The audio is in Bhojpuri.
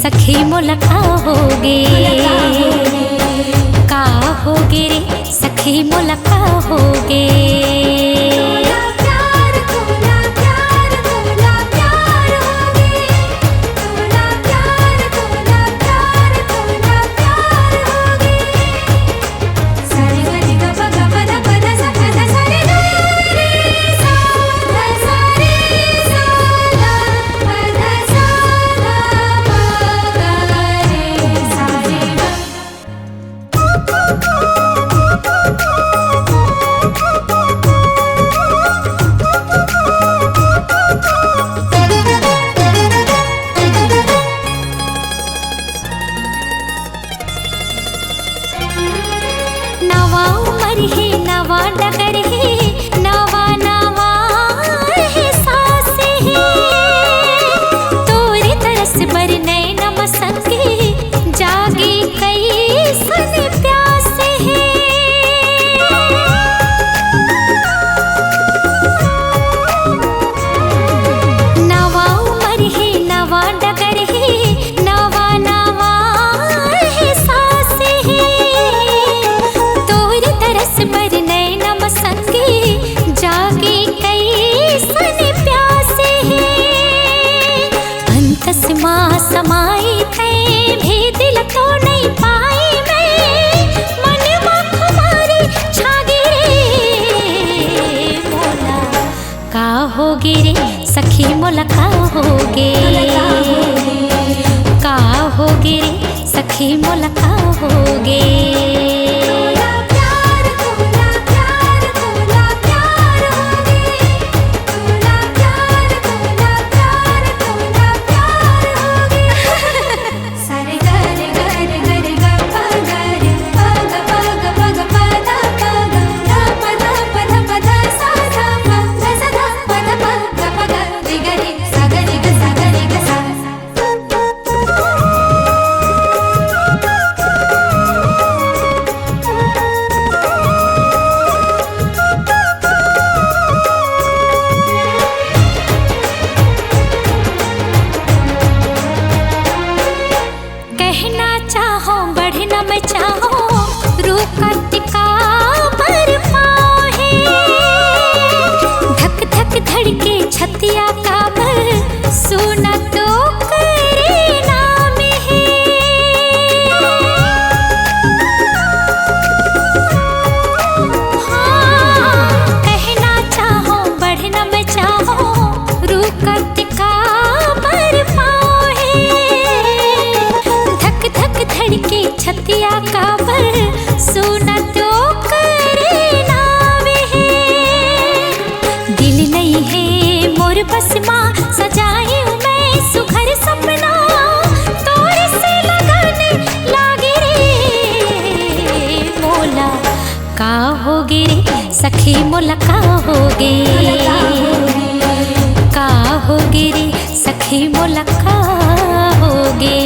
सखी मुलका होगे, का होगे रे सखी मुलका होगे। नवा उमर है नवा डगर है, नवा नवा है सास है। तोरे तरस बर नए नमसंगे, जागे कई सन प्यास है। नवा उमर है नवा डगर है, नवा नवा है सास है। तरस बर नए नमसंगे, जागे कई सन प्यास है। अंतस माँ समाई थे, भेदिल तो नहीं पाई मैं। मन मख मारे छागे रे मोला, का होगे रे सखी मुलका होगे, का होगे रे सखी मुलका होगे। कहना चाहो बढ़ना मैं चाहो, रूकत का पर पाँव है। धक धक धड़के छतिया का भर, सुना तो करे नाम है। हाँ, कहना चाहो बढ़ना मैं चाहो, रूकत का पर पाँव है। धक धड़के छतिया का पर, सुना तो करे नाम है। दिल नहीं है मोर बस माँ, सजाई हूँ मैं सुघर सपना। तोरे से लगाने लागे रे मोला, का होगे रे सखी मुलका होगे, का होगे रे सखी मुलका होगे।